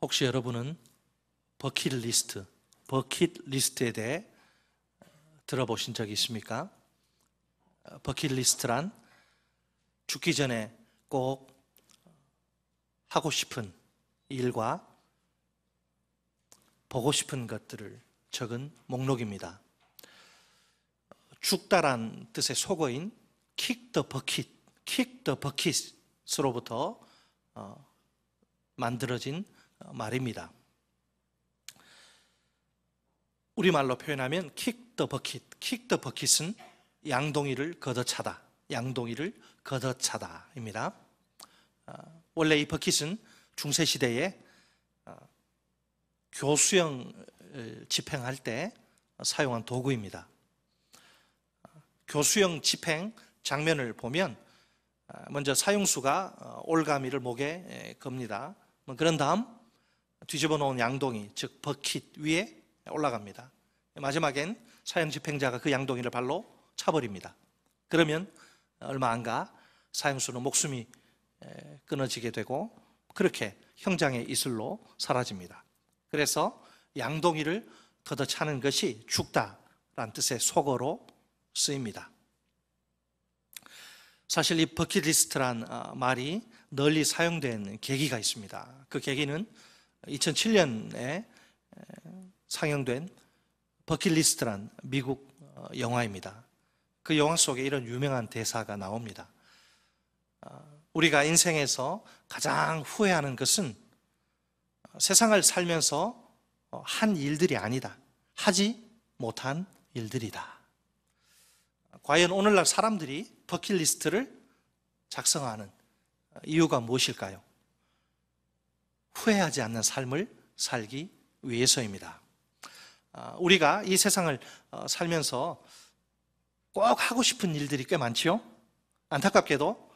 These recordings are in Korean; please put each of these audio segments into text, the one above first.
혹시 여러분은 버킷리스트에 대해 들어보신 적이 있습니까? 버킷리스트란 죽기 전에 꼭 하고 싶은 일과 보고 싶은 것들을 적은 목록입니다. 죽다란 뜻의 속어인 kick the bucket으로부터 만들어진 말입니다. 우리말로 표현하면 kick the bucket은 양동이를 걷어차다입니다. 원래 이 버킷은 중세시대에 교수형 집행할 때 사용한 도구입니다. 교수형 집행 장면을 보면 먼저 사형수가 올가미를 목에 겁니다. 그런 다음 뒤집어 놓은 양동이, 즉 버킷 위에 올라갑니다. 마지막엔 사형 집행자가 그 양동이를 발로 차버립니다. 그러면 얼마 안 가 사형수는 목숨이 끊어지게 되고 그렇게 형장의 이슬로 사라집니다. 그래서 양동이를 걷어차는 것이 죽다라는 뜻의 속어로 쓰입니다. 사실 이 버킷리스트란 말이 널리 사용된 계기가 있습니다. 그 계기는 2007년에 상영된 버킷리스트란 미국 영화입니다. 그 영화 속에 이런 유명한 대사가 나옵니다. 우리가 인생에서 가장 후회하는 것은 세상을 살면서 한 일들이 아니다. 하지 못한 일들이다. 과연 오늘날 사람들이 버킷리스트를 작성하는 이유가 무엇일까요? 후회하지 않는 삶을 살기 위해서입니다. 우리가 이 세상을 살면서 꼭 하고 싶은 일들이 꽤 많지요? 안타깝게도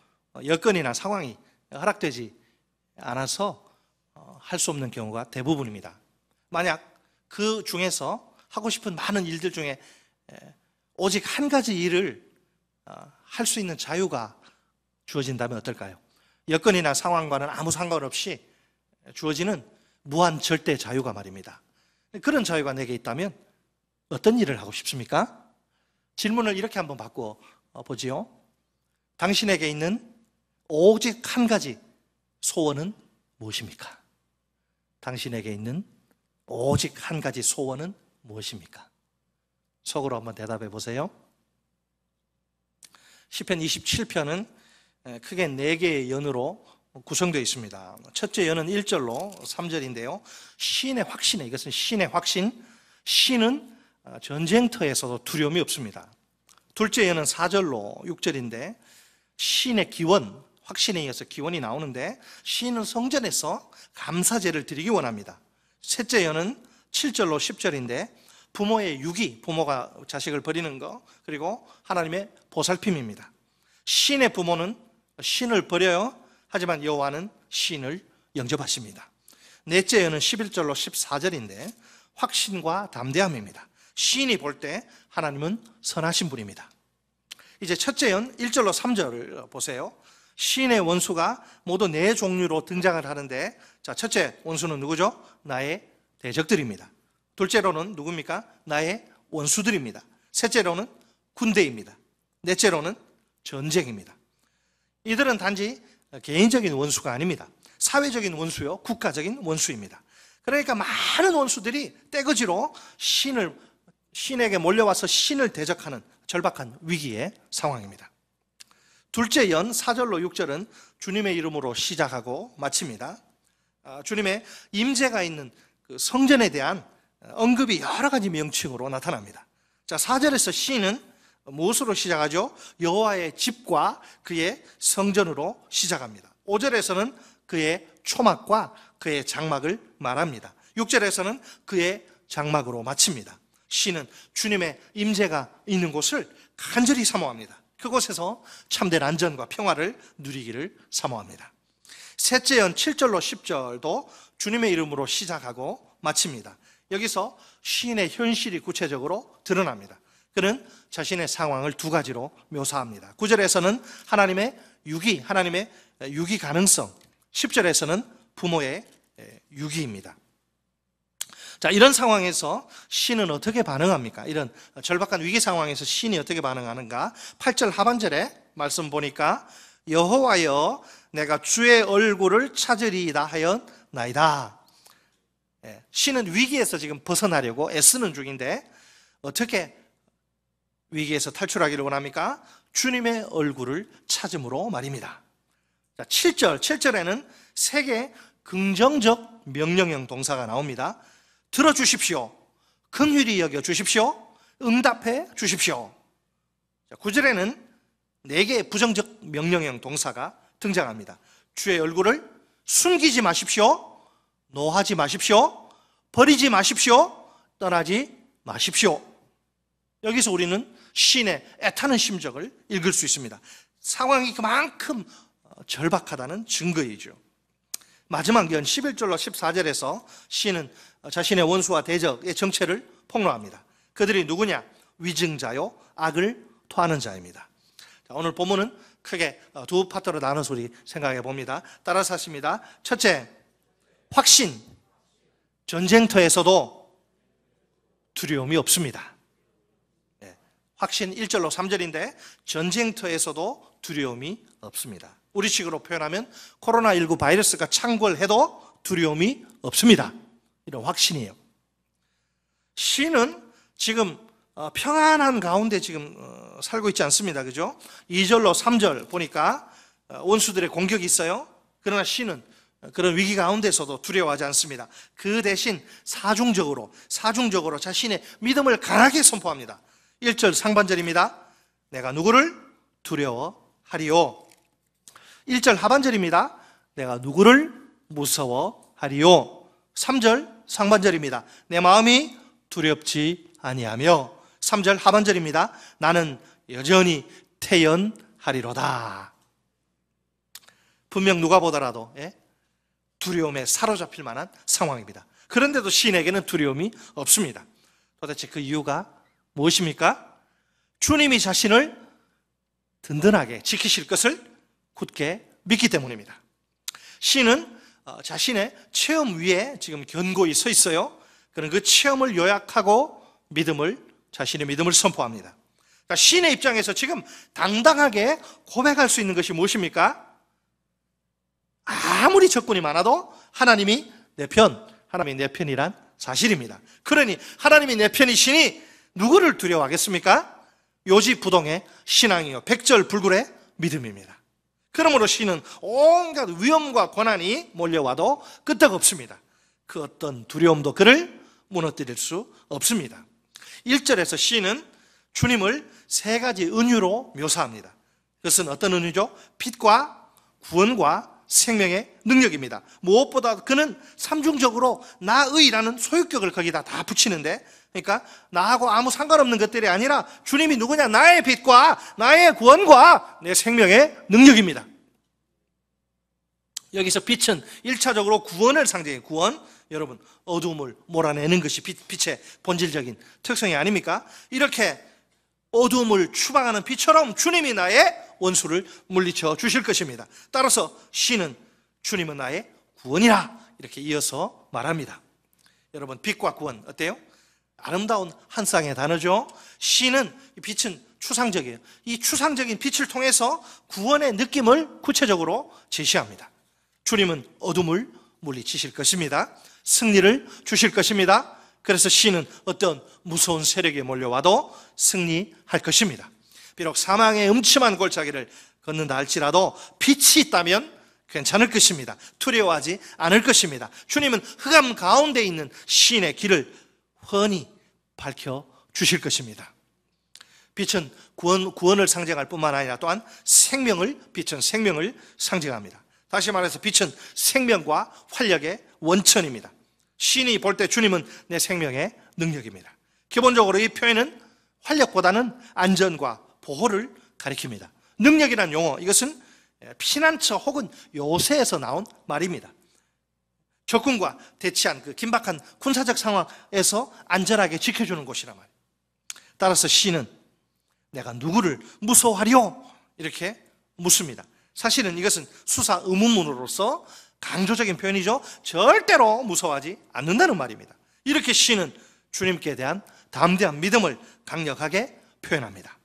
여건이나 상황이 허락되지 않아서 할 수 없는 경우가 대부분입니다. 만약 그 중에서 하고 싶은 많은 일들 중에 오직 한 가지 일을 할 수 있는 자유가 주어진다면 어떨까요? 여건이나 상황과는 아무 상관없이 주어지는 무한 절대 자유가 말입니다. 그런 자유가 내게 있다면 어떤 일을 하고 싶습니까? 질문을 이렇게 한번 바꿔 보지요. 당신에게 있는 오직 한 가지 소원은 무엇입니까? 당신에게 있는 오직 한 가지 소원은 무엇입니까? 속으로 한번 대답해 보세요. 시편 27편은 크게 4개의 연으로 구성되어 있습니다. 첫째 연은 1절로 3절인데요. 시인의 확신에, 이것은 시인의 확신, 시는 전쟁터에서도 두려움이 없습니다. 둘째 연은 4절로 6절인데 시인의 기원, 확신에 이어서 기원이 나오는데 시인은 성전에서 감사제를 드리기 원합니다. 셋째 연은 7절로 10절인데 부모의 유기, 부모가 자식을 버리는 거, 그리고 하나님의 보살핌입니다. 시인의 부모는 신을 버려요. 하지만 여호와는 시인을 영접하십니다. 넷째 연은 11절로 14절인데 확신과 담대함입니다. 시인이 볼 때 하나님은 선하신 분입니다. 이제 첫째 연 1절로 3절을 보세요. 시인의 원수가 모두 4종류로 등장을 하는데, 자, 첫째 원수는 누구죠? 나의 대적들입니다. 둘째로는 누굽니까? 나의 원수들입니다. 셋째로는 군대입니다. 넷째로는 전쟁입니다. 이들은 단지 개인적인 원수가 아닙니다. 사회적인 원수요, 국가적인 원수입니다. 그러니까 많은 원수들이 떼거지로 신에게 몰려와서 신을 대적하는 절박한 위기의 상황입니다. 둘째 연 4절로 6절은 주님의 이름으로 시작하고 마칩니다. 주님의 임재가 있는 그 성전에 대한 언급이 여러 가지 명칭으로 나타납니다. 자, 4절에서 시인은 무엇으로 시작하죠? 여호와의 집과 그의 성전으로 시작합니다. 5절에서는 그의 초막과 그의 장막을 말합니다. 6절에서는 그의 장막으로 마칩니다. 시인은 주님의 임재가 있는 곳을 간절히 사모합니다. 그곳에서 참된 안전과 평화를 누리기를 사모합니다. 셋째 연 7절로 10절도 주님의 이름으로 시작하고 마칩니다. 여기서 시인의 현실이 구체적으로 드러납니다. 그는 자신의 상황을 2가지로 묘사합니다. 9절에서는 하나님의 유기 가능성, 10절에서는 부모의 유기입니다. 자, 이런 상황에서 신은 어떻게 반응합니까? 이런 절박한 위기 상황에서 신이 어떻게 반응하는가? 8절 하반절에 말씀 보니까 여호와여 내가 주의 얼굴을 찾으리이다 하였나이다. 신은 위기에서 지금 벗어나려고 애쓰는 중인데 어떻게 위기에서 탈출하기를 원합니까? 주님의 얼굴을 찾음으로 말입니다. 자, 7절에는 세 개의 긍정적 명령형 동사가 나옵니다. 들어주십시오. 긍휼히 여겨주십시오. 응답해 주십시오. 9절에는 네 개의 부정적 명령형 동사가 등장합니다. 주의 얼굴을 숨기지 마십시오. 노하지 마십시오. 버리지 마십시오. 떠나지 마십시오. 여기서 우리는 신의 애타는 심정을 읽을 수 있습니다. 상황이 그만큼 절박하다는 증거이죠. 마지막 연 11절로 14절에서 신은 자신의 원수와 대적의 정체를 폭로합니다. 그들이 누구냐? 위증자요, 악을 토하는 자입니다. 자, 오늘 본문은 크게 두 파트로 나눠서 우리 생각해 봅니다. 따라서 하십니다. 첫째, 확신. 전쟁터에서도 두려움이 없습니다. 확신 1절로 3절인데 전쟁터에서도 두려움이 없습니다. 우리식으로 표현하면 코로나19 바이러스가 창궐해도 두려움이 없습니다. 이런 확신이에요. 신은 지금 평안한 가운데 지금 살고 있지 않습니다. 그죠? 2절로 3절 보니까 원수들의 공격이 있어요. 그러나 신은 그런 위기 가운데서도 두려워하지 않습니다. 그 대신 사중적으로 자신의 믿음을 강하게 선포합니다. 1절 상반절입니다. 내가 누구를 두려워하리요. 1절 하반절입니다. 내가 누구를 무서워하리요. 3절 상반절입니다. 내 마음이 두렵지 아니하며. 3절 하반절입니다. 나는 여전히 태연하리로다. 분명 누가 보더라도 두려움에 사로잡힐 만한 상황입니다. 그런데도 시인에게는 두려움이 없습니다. 도대체 그 이유가 무엇입니까? 주님이 자신을 든든하게 지키실 것을 굳게 믿기 때문입니다. 시인은 자신의 체험 위에 지금 견고히 서 있어요. 그런 그 체험을 요약하고 자신의 믿음을 선포합니다. 그러니까 시인의 입장에서 지금 당당하게 고백할 수 있는 것이 무엇입니까? 아무리 적군이 많아도 하나님이 내 편이란 사실입니다. 그러니 하나님이 내 편이시니 누구를 두려워하겠습니까? 요지부동의 신앙이요 백절불굴의 믿음입니다. 그러므로 시인은 온갖 위험과 고난이 몰려와도 끄떡없습니다. 그 어떤 두려움도 그를 무너뜨릴 수 없습니다. 1절에서 시인은 주님을 세 가지 은유로 묘사합니다. 그것은 어떤 은유죠? 빛과 구원과 생명의 능력입니다. 무엇보다 그는 삼중적으로 나의라는 소유격을 거기다 다 붙이는데, 그러니까 나하고 아무 상관없는 것들이 아니라 주님이 누구냐? 나의 빛과 나의 구원과 내 생명의 능력입니다. 여기서 빛은 1차적으로 구원을 상징해요. 구원, 여러분 어두움을 몰아내는 것이 빛의 본질적인 특성이 아닙니까? 이렇게 어두움을 추방하는 빛처럼 주님이 나의 원수를 물리쳐 주실 것입니다. 따라서 시는 주님은 나의 구원이라 이렇게 이어서 말합니다. 여러분 빛과 구원 어때요? 아름다운 한 쌍의 단어죠. 시는 빛은 추상적이에요. 이 추상적인 빛을 통해서 구원의 느낌을 구체적으로 제시합니다. 주님은 어둠을 물리치실 것입니다. 승리를 주실 것입니다. 그래서 시는 어떤 무서운 세력에 몰려와도 승리할 것입니다. 비록 사망의 음침한 골짜기를 걷는다 할지라도 빛이 있다면 괜찮을 것입니다. 두려워하지 않을 것입니다. 주님은 흑암 가운데 있는 시인의 길을 훤히 밝혀주실 것입니다. 빛은 구원을 상징할 뿐만 아니라 또한 빛은 생명을 상징합니다. 다시 말해서 빛은 생명과 활력의 원천입니다. 시인이 볼 때 주님은 내 생명의 능력입니다. 기본적으로 이 표현은 활력보다는 안전과 보호를 가리킵니다. 능력이란 용어, 이것은 피난처 혹은 요새에서 나온 말입니다. 적군과 대치한 그 긴박한 군사적 상황에서 안전하게 지켜주는 곳이란 말이에요. 따라서 시인은 내가 누구를 무서워하리요? 이렇게 묻습니다. 사실은 이것은 수사 의문문으로서 강조적인 표현이죠. 절대로 무서워하지 않는다는 말입니다. 이렇게 시인은 주님께 대한 담대한 믿음을 강력하게 표현합니다.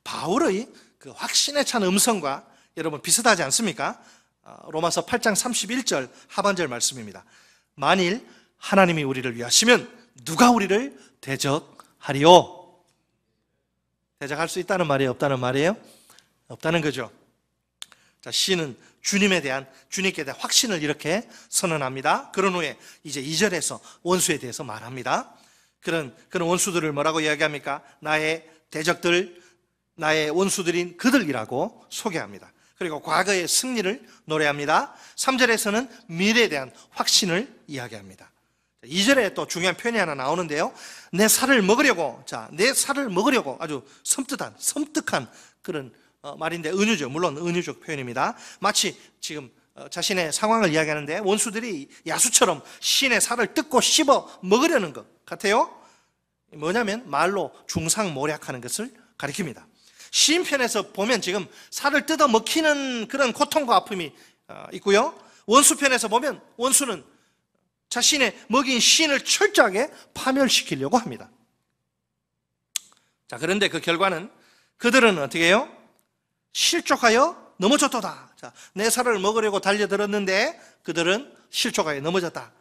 바울의 그 확신에 찬 음성과 여러분 비슷하지 않습니까? 로마서 8장 31절 하반절 말씀입니다. 만일 하나님이 우리를 위하시면 누가 우리를 대적하리요? 대적할 수 있다는 말이에요? 없다는 말이에요? 없다는 거죠. 자, 시인은 주님께 대한 확신을 이렇게 선언합니다. 그런 후에 이제 2절에서 원수에 대해서 말합니다. 그런 원수들을 뭐라고 이야기합니까? 나의 대적들, 나의 원수들인 그들이라고 소개합니다. 그리고 과거의 승리를 노래합니다. 3절에서는 미래에 대한 확신을 이야기합니다. 2절에 또 중요한 표현이 하나 나오는데요. 내 살을 먹으려고 아주 섬뜩한 그런 말인데 은유죠. 물론 은유적 표현입니다. 마치 지금 자신의 상황을 이야기하는데 원수들이 야수처럼 시인의 살을 뜯고 씹어 먹으려는 것 같아요. 뭐냐면 말로 중상모략하는 것을 가리킵니다. 시인편에서 보면 지금 살을 뜯어 먹히는 그런 고통과 아픔이 있고요. 원수편에서 보면 원수는 자신의 먹인 시인을 철저하게 파멸시키려고 합니다. 자, 그런데 그 결과는 그들은 어떻게 해요? 실족하여 넘어졌도다. 자, 내 살을 먹으려고 달려들었는데 그들은 실족하여 넘어졌다.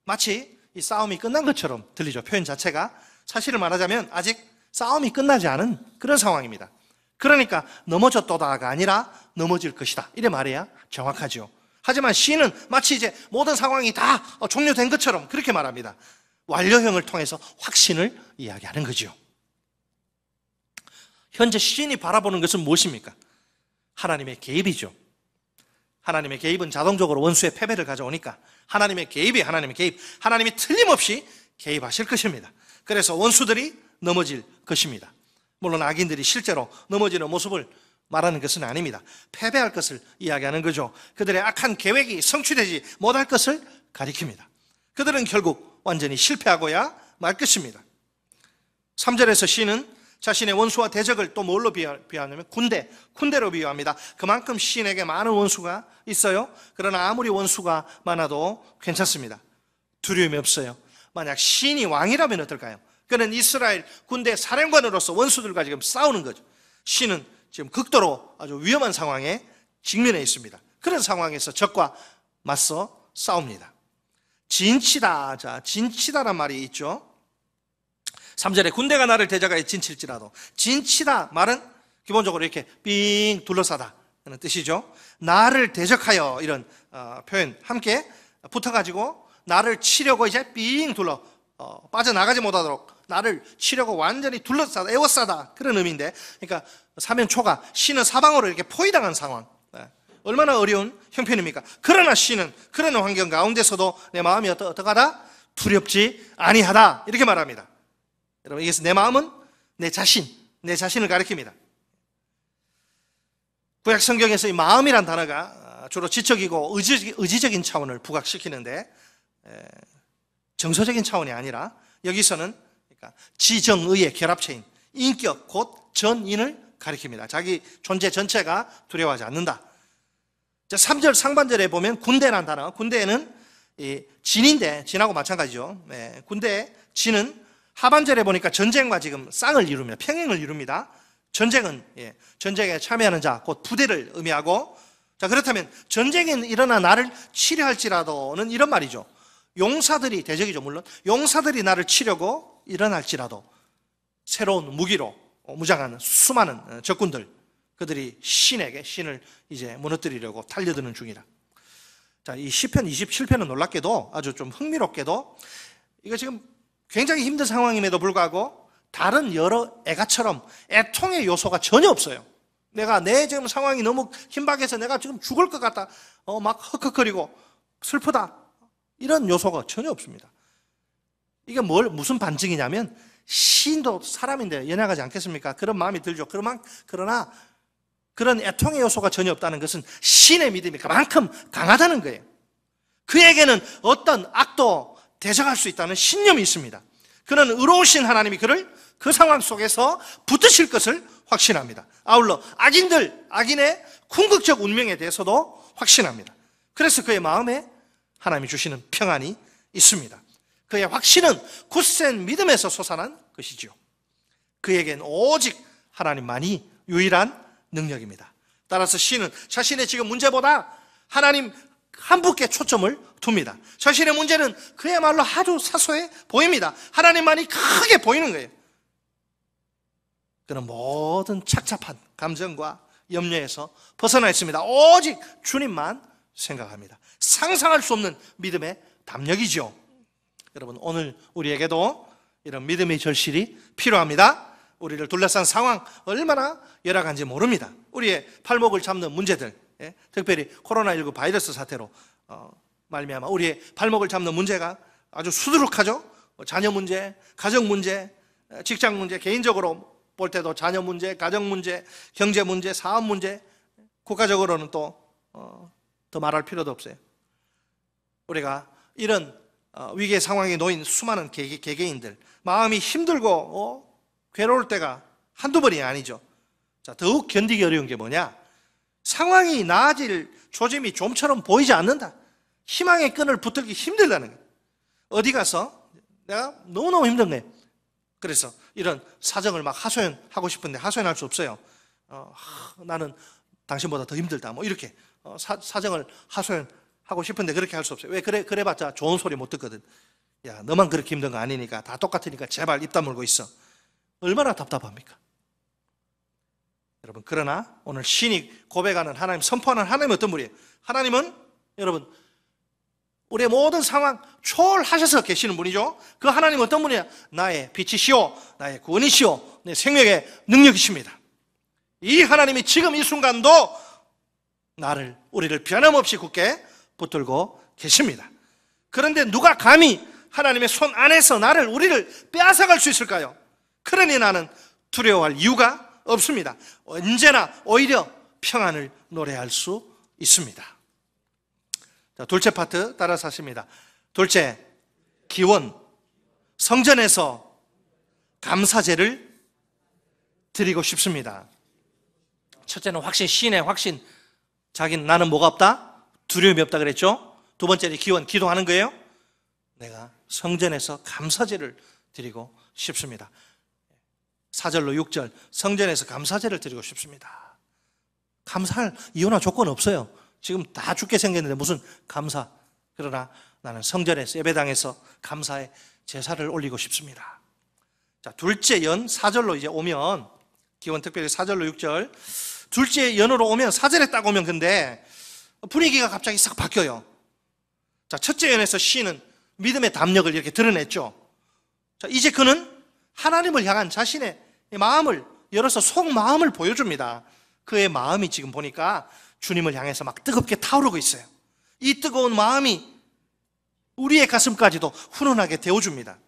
마치 이 싸움이 끝난 것처럼 들리죠. 표현 자체가. 사실을 말하자면 아직 싸움이 끝나지 않은 그런 상황입니다. 그러니까 넘어졌도다가 아니라 넘어질 것이다. 이래 말해야 정확하죠. 하지만 시인은 마치 이제 모든 상황이 다 종료된 것처럼 그렇게 말합니다. 완료형을 통해서 확신을 이야기하는 거죠. 현재 시인이 바라보는 것은 무엇입니까? 하나님의 개입이죠. 하나님의 개입은 자동적으로 원수의 패배를 가져오니까 하나님의 개입. 하나님이 틀림없이 개입하실 것입니다. 그래서 원수들이 넘어질 것입니다. 물론 악인들이 실제로 넘어지는 모습을 말하는 것은 아닙니다. 패배할 것을 이야기하는 거죠. 그들의 악한 계획이 성취되지 못할 것을 가리킵니다. 그들은 결국 완전히 실패하고야 말 것입니다. 3절에서 시인은 자신의 원수와 대적을 또 뭘로 비유하냐면 군대로 비유합니다. 그만큼 시인에게 많은 원수가 있어요. 그러나 아무리 원수가 많아도 괜찮습니다. 두려움이 없어요. 만약 시인이 왕이라면 어떨까요? 그는 이스라엘 군대 사령관으로서 원수들과 지금 싸우는 거죠. 시인은 지금 극도로 아주 위험한 상황에 직면해 있습니다. 그런 상황에서 적과 맞서 싸웁니다. 진치다. 자, 진치다란 말이 있죠. 3절에 군대가 나를 대적하여 진칠지라도. 진치다 말은 기본적으로 이렇게 삥 둘러싸다 하는 뜻이죠. 나를 대적하여 이런 표현 함께 붙어가지고 나를 치려고 이제 삥 둘러 빠져나가지 못하도록 나를 치려고 완전히 둘러싸다, 에워싸다 그런 의미인데, 그러니까 사면초가 시는 사방으로 이렇게 포위당한 상황. 얼마나 어려운 형편입니까? 그러나 시는 그런 환경 가운데서도 내 마음이 어떡하다? 두렵지 아니하다 이렇게 말합니다. 여러분, 여기서 내 마음은 내 자신을 가리킵니다. 구약 성경에서 이 마음이란 단어가 주로 지적이고 의지적인 차원을 부각시키는데 정서적인 차원이 아니라 여기서는 그러니까 지정의의 결합체인 인격 곧 전인을 가리킵니다. 자기 존재 전체가 두려워하지 않는다. 3절 상반절에 보면 군대란 단어, 군대에는 진인데 진하고 마찬가지죠. 군대의 진은 하반절에 보니까 전쟁과 지금 쌍을 이룹니다. 평행을 이룹니다. 전쟁은 전쟁에 참여하는 자, 곧 부대를 의미하고, 자, 그렇다면 전쟁에 일어나 나를 치려할지라도는 이런 말이죠. 용사들이, 대적이죠 물론, 용사들이 나를 치려고 일어날지라도 새로운 무기로 무장하는 수많은 적군들, 그들이 신을 이제 무너뜨리려고 달려드는 중이라. 자, 이 시편 27편은 놀랍게도 아주 좀 흥미롭게도 이거 지금 굉장히 힘든 상황임에도 불구하고 다른 여러 애가처럼 애통의 요소가 전혀 없어요. 내 지금 상황이 너무 힘박해서 내가 지금 죽을 것 같다, 막 헉헉거리고 슬프다, 이런 요소가 전혀 없습니다. 이게 무슨 반증이냐면 시인도 사람인데 연약하지 않겠습니까? 그런 마음이 들죠. 그러나 그런 애통의 요소가 전혀 없다는 것은 시인의 믿음이 그만큼 강하다는 거예요. 그에게는 어떤 악도 대적할 수 있다는 신념이 있습니다. 그는 의로우신 하나님이 그를 그 상황 속에서 붙드실 것을 확신합니다. 아울러 악인의 궁극적 운명에 대해서도 확신합니다. 그래서 그의 마음에 하나님이 주시는 평안이 있습니다. 그의 확신은 굳센 믿음에서 솟아난 것이지요. 그에겐 오직 하나님만이 유일한 능력입니다. 따라서 시인은 자신의 지금 문제보다 하나님 한 분께 초점을 둡니다. 자신의 문제는 그야말로 아주 사소해 보입니다. 하나님만이 크게 보이는 거예요. 그는 모든 착잡한 감정과 염려에서 벗어나 있습니다. 오직 주님만 생각합니다. 상상할 수 없는 믿음의 담력이죠. 여러분, 오늘 우리에게도 이런 믿음의 절실이 필요합니다. 우리를 둘러싼 상황 얼마나 열악한지 모릅니다. 우리의 팔목을 잡는 문제들, 특별히 코로나19 바이러스 사태로 말미암아 우리의 발목을 잡는 문제가 아주 수두룩하죠. 자녀 문제, 가정 문제, 직장 문제, 개인적으로 볼 때도 자녀 문제, 가정 문제, 경제 문제, 사업 문제, 국가적으로는 또 더 말할 필요도 없어요. 우리가 이런 위기의 상황에 놓인 수많은 개개인들, 마음이 힘들고 괴로울 때가 한두 번이 아니죠. 자, 더욱 견디기 어려운 게 뭐냐? 상황이 나아질 조짐이 좀처럼 보이지 않는다. 희망의 끈을 붙들기 힘들다는 거예요. 어디 가서 내가 너무너무 힘든 거예요. 그래서 이런 사정을 막 하소연하고 싶은데 하소연할 수 없어요. 나는 당신보다 더 힘들다. 뭐 이렇게 사정을 하소연하고 싶은데 그렇게 할 수 없어요. 왜? 그래봤자 좋은 소리 못 듣거든. 야, 너만 그렇게 힘든 거 아니니까 다 똑같으니까 제발 입 다물고 있어. 얼마나 답답합니까? 여러분, 그러나 오늘 신이 고백하는 하나님, 선포하는 하나님은 어떤 분이에요? 하나님은 여러분 우리의 모든 상황 초월하셔서 계시는 분이죠. 그 하나님은 어떤 분이냐? 나의 빛이시오, 나의 구원이시오, 내 생명의 능력이십니다. 이 하나님이 지금 이 순간도 우리를 변함없이 굳게 붙들고 계십니다. 그런데 누가 감히 하나님의 손 안에서 우리를 빼앗아갈 수 있을까요? 그러니 나는 두려워할 이유가 없습니다. 언제나 오히려 평안을 노래할 수 있습니다. 자, 둘째 파트 따라서 하십니다. 둘째, 기원. 성전에서 감사제를 드리고 싶습니다. 첫째는 확신, 시인의 확신. 나는 뭐가 없다? 두려움이 없다 그랬죠? 두 번째는 기원, 기도하는 거예요. 내가 성전에서 감사제를 드리고 싶습니다. 4절로 6절, 성전에서 감사제를 드리고 싶습니다. 감사할 이유나 조건 없어요. 지금 다 죽게 생겼는데 무슨 감사. 그러나 나는 성전에서, 예배당에서 감사의 제사를 올리고 싶습니다. 자, 둘째 연 4절로 이제 오면, 기원 특별히 4절로 6절, 둘째 연으로 오면, 4절에 딱 오면 근데 분위기가 갑자기 싹 바뀌어요. 자, 첫째 연에서 시인은 믿음의 담력을 이렇게 드러냈죠. 자, 이제 그는 하나님을 향한 자신의 마음을 열어서 속마음을 보여줍니다. 그의 마음이 지금 보니까 주님을 향해서 막 뜨겁게 타오르고 있어요. 이 뜨거운 마음이 우리의 가슴까지도 훈훈하게 데워줍니다.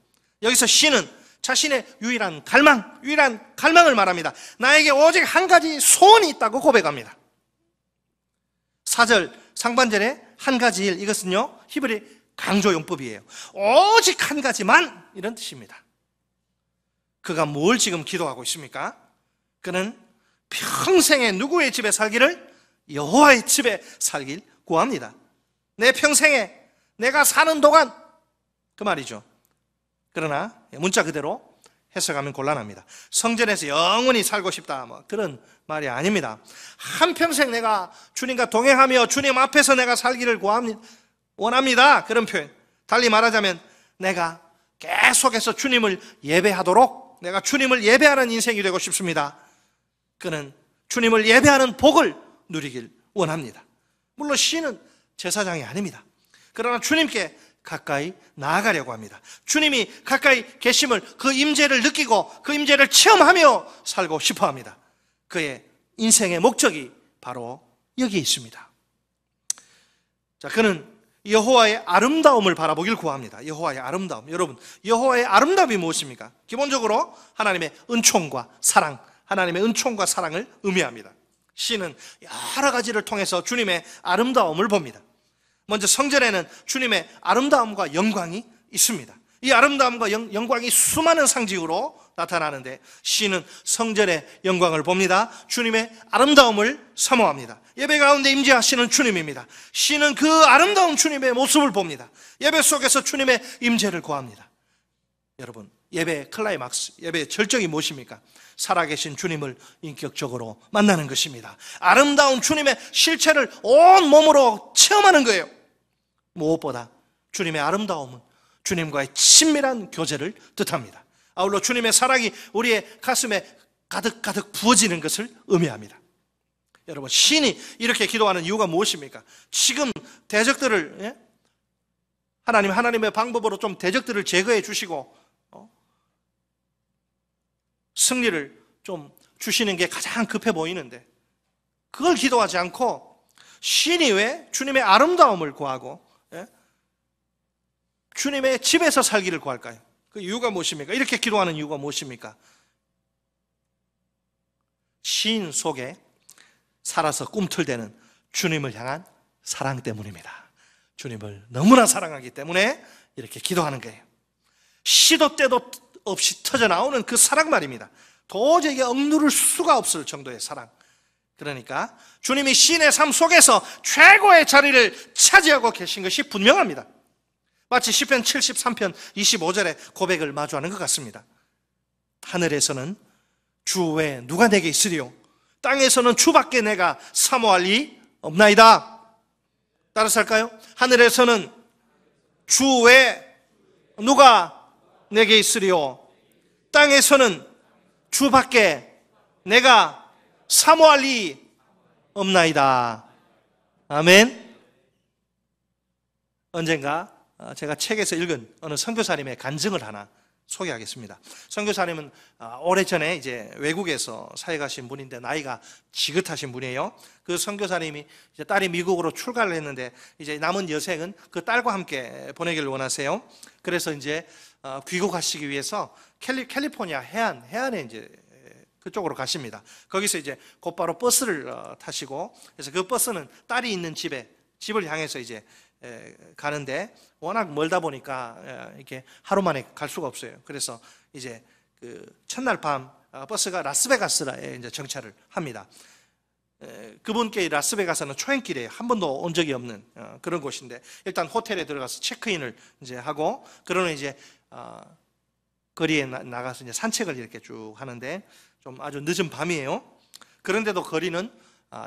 여기서 시인은 자신의 유일한 갈망을 말합니다. 나에게 오직 한 가지 소원이 있다고 고백합니다. 4절 상반절에 한 가지 일, 이것은요 히브리 강조용법이에요. 오직 한 가지만, 이런 뜻입니다. 그가 뭘 지금 기도하고 있습니까? 그는 평생에 누구의 집에 살기를? 여호와의 집에 살길 구합니다. 내 평생에 내가 사는 동안, 그 말이죠. 그러나 문자 그대로 해석하면 곤란합니다. 성전에서 영원히 살고 싶다, 뭐 그런 말이 아닙니다. 한평생 내가 주님과 동행하며 주님 앞에서 내가 살기를 원합니다. 그런 표현. 달리 말하자면 내가 계속해서 주님을 예배하도록, 내가 주님을 예배하는 인생이 되고 싶습니다. 그는 주님을 예배하는 복을 누리길 원합니다. 물론 시인은 제사장이 아닙니다. 그러나 주님께 가까이 나아가려고 합니다. 주님이 가까이 계심을, 그 임재를 느끼고 그 임재를 체험하며 살고 싶어 합니다. 그의 인생의 목적이 바로 여기에 있습니다. 자, 그는 여호와의 아름다움을 바라보길 구합니다. 여호와의 아름다움. 여러분, 여호와의 아름다움이 무엇입니까? 기본적으로 하나님의 은총과 사랑, 하나님의 은총과 사랑을 의미합니다. 시는 여러 가지를 통해서 주님의 아름다움을 봅니다. 먼저 성전에는 주님의 아름다움과 영광이 있습니다. 이 아름다움과 영광이 수많은 상징으로 나타나는데 시인은 성전의 영광을 봅니다. 주님의 아름다움을 사모합니다. 예배 가운데 임재하시는 주님입니다. 시인은 그 아름다운 주님의 모습을 봅니다. 예배 속에서 주님의 임재를 구합니다. 여러분, 예배의 클라이막스, 예배의 절정이 무엇입니까? 살아계신 주님을 인격적으로 만나는 것입니다. 아름다운 주님의 실체를 온 몸으로 체험하는 거예요. 무엇보다 주님의 아름다움은 주님과의 친밀한 교제를 뜻합니다. 아울러 주님의 사랑이 우리의 가슴에 가득가득 부어지는 것을 의미합니다. 여러분, 시인이 이렇게 기도하는 이유가 무엇입니까? 지금 대적들을, 하나님의 방법으로 좀 대적들을 제거해 주시고 승리를 좀 주시는 게 가장 급해 보이는데, 그걸 기도하지 않고 시인이 왜 주님의 아름다움을 구하고 주님의 집에서 살기를 구할까요? 그 이유가 무엇입니까? 이렇게 기도하는 이유가 무엇입니까? 시인 속에 살아서 꿈틀대는 주님을 향한 사랑 때문입니다. 주님을 너무나 사랑하기 때문에 이렇게 기도하는 거예요. 시도 때도 없이 터져나오는 그 사랑 말입니다. 도저히 억누를 수가 없을 정도의 사랑. 그러니까 주님이 시인의 삶 속에서 최고의 자리를 차지하고 계신 것이 분명합니다. 마치 시편 73편 25절의 고백을 마주하는 것 같습니다. 하늘에서는 주 외에 누가 내게 있으리요? 땅에서는 주밖에 내가 사모할 이 없나이다. 따라서 할까요? 하늘에서는 주 외에 누가 내게 있으리요? 땅에서는 주밖에 내가 사모할 리 없나이다. 아멘. 언젠가 제가 책에서 읽은 어느 선교사님의 간증을 하나 소개하겠습니다. 선교사님은 오래전에 이제 외국에서 사역하신 분인데 나이가 지긋하신 분이에요. 그 선교사님이 이제 딸이 미국으로 출가를 했는데 이제 남은 여생은 그 딸과 함께 보내기를 원하세요. 그래서 이제 귀국하시기 위해서 캘리포니아 해안에 이제 그쪽으로 가십니다. 거기서 이제 곧바로 버스를 타시고, 그래서 그 버스는 딸이 있는 집을 향해서 이제 가는데 워낙 멀다 보니까 이렇게 하루 만에 갈 수가 없어요. 그래서 이제 그 첫날 밤 버스가 라스베가스에 이제 정차를 합니다. 그분께 라스베가스는 초행길에 한 번도 온 적이 없는 그런 곳인데, 일단 호텔에 들어가서 체크인을 이제 하고, 그러면 이제 거리에 나가서 이제 산책을 이렇게 쭉 하는데, 좀 아주 늦은 밤이에요. 그런데도 거리는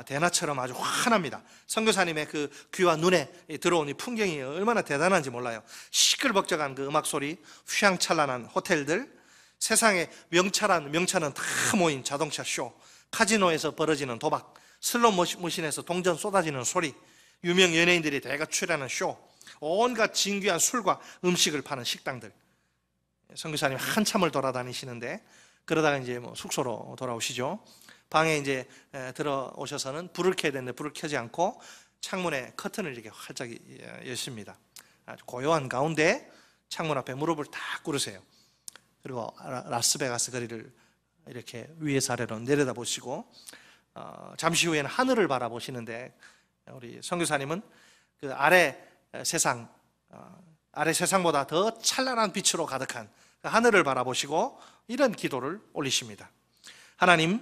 대낮처럼 아주 환합니다. 선교사님의 그 귀와 눈에 들어온 이 풍경이 얼마나 대단한지 몰라요. 시끌벅적한 그 음악 소리, 휘황찬란한 호텔들, 세상에 명차는 다 모인 자동차 쇼, 카지노에서 벌어지는 도박, 슬롯머신에서 동전 쏟아지는 소리, 유명 연예인들이 대거 출연하는 쇼, 온갖 진귀한 술과 음식을 파는 식당들. 선교사님 한참을 돌아다니시는데, 그러다가 이제 숙소로 돌아오시죠. 방에 이제 들어오셔서는 불을 켜야 되는데 불을 켜지 않고 창문에 커튼을 이렇게 활짝 여십니다. 아주 고요한 가운데 창문 앞에 무릎을 딱 꿇으세요. 그리고 라스베가스 거리를 이렇게 위에서 아래로 내려다 보시고, 잠시 후에는 하늘을 바라보시는데, 우리 선교사님은 그 아래 세상보다 더 찬란한 빛으로 가득한 그 하늘을 바라보시고 이런 기도를 올리십니다. 하나님,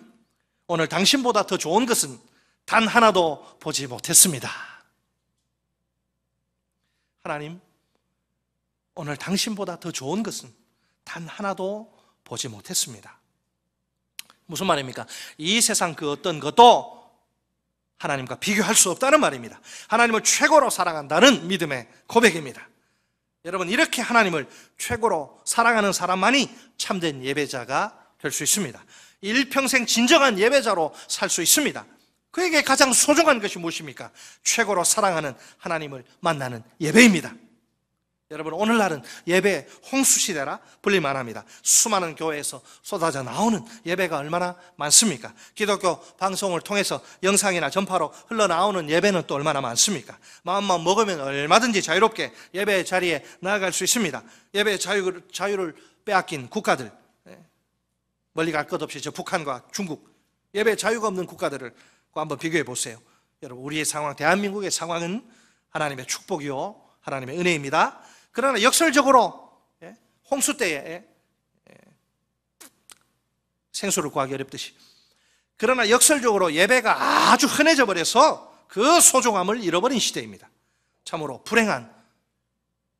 오늘 당신보다 더 좋은 것은 단 하나도 보지 못했습니다. 하나님, 오늘 당신보다 더 좋은 것은 단 하나도 보지 못했습니다. 무슨 말입니까? 이 세상 그 어떤 것도 하나님과 비교할 수 없다는 말입니다. 하나님을 최고로 사랑한다는 믿음의 고백입니다. 여러분, 이렇게 하나님을 최고로 사랑하는 사람만이 참된 예배자가 될 수 있습니다. 일평생 진정한 예배자로 살 수 있습니다. 그에게 가장 소중한 것이 무엇입니까? 최고로 사랑하는 하나님을 만나는 예배입니다. 여러분, 오늘날은 예배 홍수시대라 불릴만합니다. 수많은 교회에서 쏟아져 나오는 예배가 얼마나 많습니까? 기독교 방송을 통해서 영상이나 전파로 흘러나오는 예배는 또 얼마나 많습니까? 마음만 먹으면 얼마든지 자유롭게 예배의 자리에 나아갈 수 있습니다. 예배의 자유를 빼앗긴 국가들, 멀리 갈 것 없이 저 북한과 중국, 예배의 자유가 없는 국가들을 한번 비교해 보세요. 여러분, 우리의 상황, 대한민국의 상황은 하나님의 축복이요 하나님의 은혜입니다. 그러나 역설적으로 홍수 때에 생수를 구하기 어렵듯이. 그러나 역설적으로 예배가 아주 흔해져 버려서 그 소중함을 잃어버린 시대입니다. 참으로 불행한,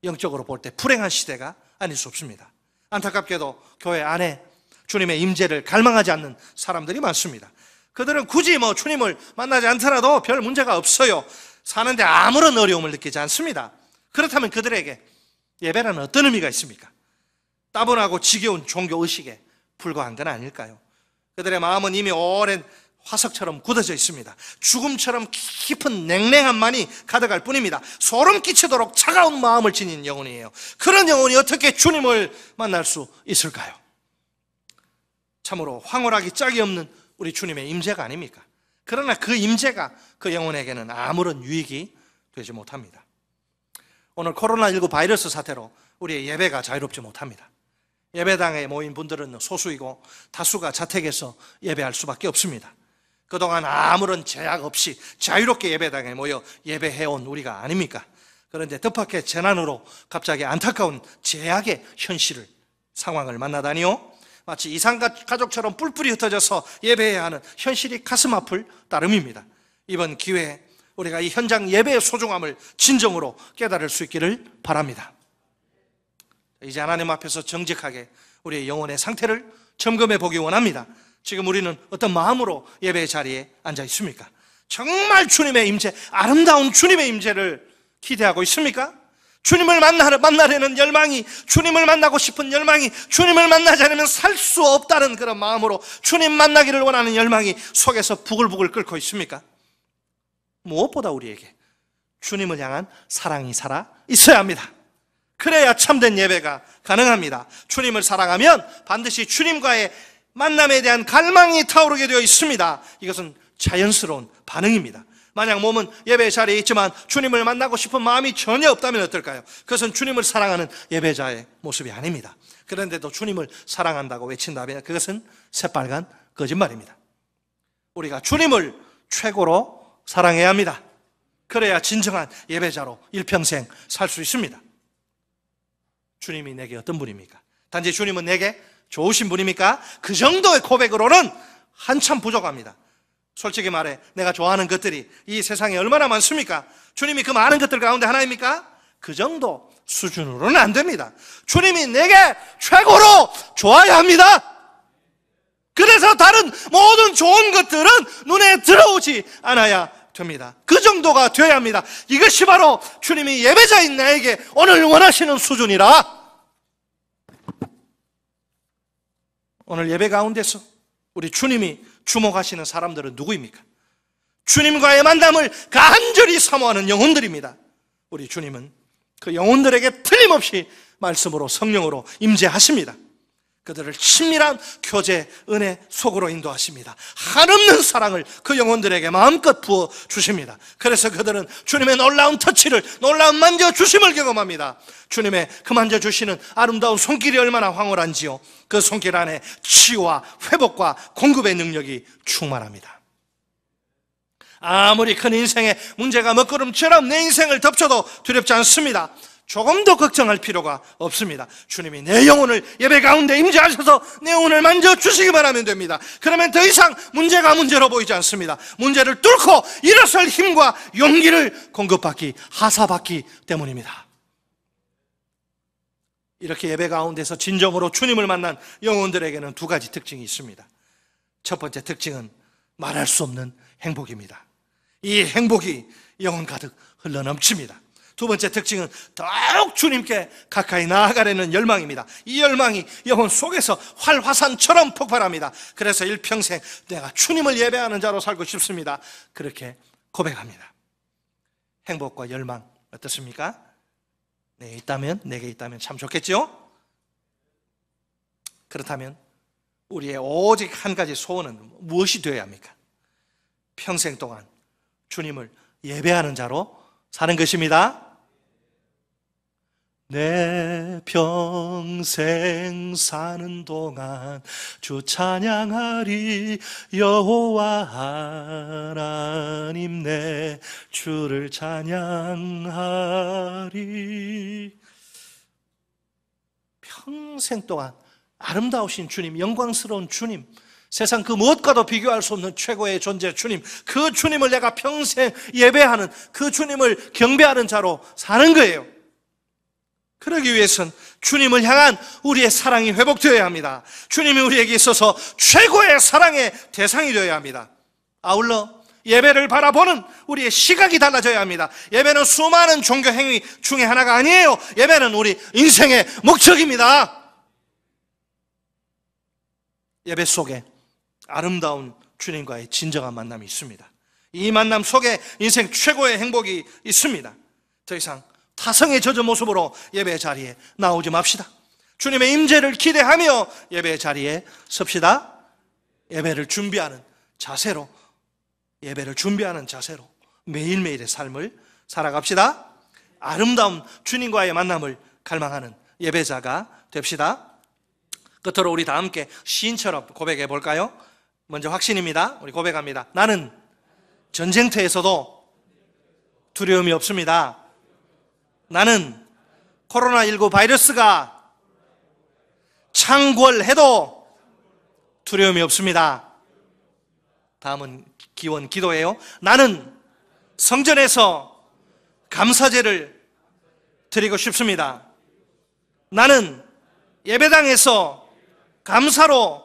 영적으로 볼 때 불행한 시대가 아닐 수 없습니다. 안타깝게도 교회 안에 주님의 임재를 갈망하지 않는 사람들이 많습니다. 그들은 굳이 주님을 만나지 않더라도 별 문제가 없어요. 사는데 아무런 어려움을 느끼지 않습니다. 그렇다면 그들에게 예배라는 어떤 의미가 있습니까? 따분하고 지겨운 종교의식에 불과한 건 아닐까요? 그들의 마음은 이미 오랜 화석처럼 굳어져 있습니다. 죽음처럼 깊은 냉랭함만이 가득할 뿐입니다. 소름 끼치도록 차가운 마음을 지닌 영혼이에요. 그런 영혼이 어떻게 주님을 만날 수 있을까요? 참으로 황홀하기 짝이 없는 우리 주님의 임재가 아닙니까? 그러나 그 임재가 그 영혼에게는 아무런 유익이 되지 못합니다. 오늘 코로나19 바이러스 사태로 우리의 예배가 자유롭지 못합니다. 예배당에 모인 분들은 소수이고 다수가 자택에서 예배할 수밖에 없습니다. 그동안 아무런 제약 없이 자유롭게 예배당에 모여 예배해온 우리가 아닙니까? 그런데 뜻밖의 재난으로 갑자기 안타까운 제약의 현실을, 상황을 만나다니요, 마치 이산가족처럼 뿔뿔이 흩어져서 예배해야 하는 현실이 가슴 아플 따름입니다. 이번 기회에 우리가 이 현장 예배의 소중함을 진정으로 깨달을 수 있기를 바랍니다. 이제 하나님 앞에서 정직하게 우리의 영혼의 상태를 점검해 보기 원합니다. 지금 우리는 어떤 마음으로 예배의 자리에 앉아 있습니까? 정말 주님의 임재, 아름다운 주님의 임재를 기대하고 있습니까? 주님을 만나려는 열망이, 주님을 만나고 싶은 열망이, 주님을 만나지 않으면 살 수 없다는 그런 마음으로 주님 만나기를 원하는 열망이 속에서 부글부글 끓고 있습니까? 무엇보다 우리에게 주님을 향한 사랑이 살아 있어야 합니다. 그래야 참된 예배가 가능합니다. 주님을 사랑하면 반드시 주님과의 만남에 대한 갈망이 타오르게 되어 있습니다. 이것은 자연스러운 반응입니다. 만약 몸은 예배 자리에 있지만 주님을 만나고 싶은 마음이 전혀 없다면 어떨까요? 그것은 주님을 사랑하는 예배자의 모습이 아닙니다. 그런데도 주님을 사랑한다고 외친다면 그것은 새빨간 거짓말입니다. 우리가 주님을 최고로 사랑해야 합니다. 그래야 진정한 예배자로 일평생 살 수 있습니다. 주님이 내게 어떤 분입니까? 단지 주님은 내게 좋으신 분입니까? 그 정도의 고백으로는 한참 부족합니다. 솔직히 말해 내가 좋아하는 것들이 이 세상에 얼마나 많습니까? 주님이 그 많은 것들 가운데 하나입니까? 그 정도 수준으로는 안 됩니다. 주님이 내게 최고로 좋아야 합니다. 그래서 다른 모든 좋은 것들은 눈에 들어오지 않아야 됩니다. 그 정도가 되어야 합니다. 이것이 바로 주님이 예배자인 나에게 오늘 원하시는 수준이라. 오늘 예배 가운데서 우리 주님이 주목하시는 사람들은 누구입니까? 주님과의 만남을 간절히 사모하는 영혼들입니다. 우리 주님은 그 영혼들에게 틀림없이 말씀으로, 성령으로 임재하십니다. 그들을 친밀한 교제, 은혜 속으로 인도하십니다. 한없는 사랑을 그 영혼들에게 마음껏 부어주십니다. 그래서 그들은 주님의 놀라운 터치를, 놀라운 만져주심을 경험합니다. 주님의 그 만져주시는 아름다운 손길이 얼마나 황홀한지요, 그 손길 안에 치유와 회복과 공급의 능력이 충만합니다. 아무리 큰 인생의 문제가 먹구름처럼 내 인생을 덮쳐도 두렵지 않습니다. 조금도 걱정할 필요가 없습니다. 주님이 내 영혼을 예배 가운데 임재하셔서 내 영혼을 만져주시기만 하면 됩니다. 그러면 더 이상 문제가 문제로 보이지 않습니다. 문제를 뚫고 일어설 힘과 용기를 공급받기, 하사받기 때문입니다. 이렇게 예배 가운데서 진정으로 주님을 만난 영혼들에게는 두 가지 특징이 있습니다. 첫 번째 특징은 말할 수 없는 행복입니다. 이 행복이 영혼 가득 흘러넘칩니다. 두 번째 특징은 더욱 주님께 가까이 나아가려는 열망입니다. 이 열망이 영혼 속에서 활화산처럼 폭발합니다. 그래서 일평생 내가 주님을 예배하는 자로 살고 싶습니다. 그렇게 고백합니다. 행복과 열망 어떻습니까? 내게 있다면 참 좋겠죠? 그렇다면 우리의 오직 한 가지 소원은 무엇이 되어야 합니까? 평생 동안 주님을 예배하는 자로 사는 것입니다. 내 평생 사는 동안 주 찬양하리. 여호와 하나님 내 주를 찬양하리. 평생 동안 아름다우신 주님, 영광스러운 주님, 세상 그 무엇과도 비교할 수 없는 최고의 존재 주님, 그 주님을 내가 평생 예배하는, 그 주님을 경배하는 자로 사는 거예요. 그러기 위해선 주님을 향한 우리의 사랑이 회복되어야 합니다. 주님이 우리에게 있어서 최고의 사랑의 대상이 되어야 합니다. 아울러 예배를 바라보는 우리의 시각이 달라져야 합니다. 예배는 수많은 종교 행위 중에 하나가 아니에요. 예배는 우리 인생의 목적입니다. 예배 속에 아름다운 주님과의 진정한 만남이 있습니다. 이 만남 속에 인생 최고의 행복이 있습니다. 더 이상 타성에 젖은 모습으로 예배 자리에 나오지 맙시다. 주님의 임재를 기대하며 예배 자리에 섭시다. 예배를 준비하는 자세로 매일매일의 삶을 살아갑시다. 아름다운 주님과의 만남을 갈망하는 예배자가 됩시다. 끝으로 우리 다 함께 시인처럼 고백해 볼까요? 먼저 확신입니다. 우리 고백합니다. 나는 전쟁터에서도 두려움이 없습니다. 나는 코로나19 바이러스가 창궐해도 두려움이 없습니다. 다음은 기원 기도예요. 나는 성전에서 감사제를 드리고 싶습니다. 나는 예배당에서 감사로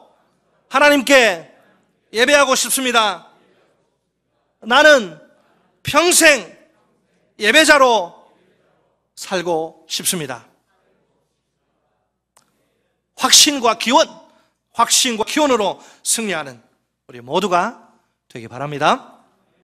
하나님께 예배하고 싶습니다. 나는 평생 예배자로 살고 싶습니다. 확신과 기원으로 승리하는 우리 모두가 되기 바랍니다.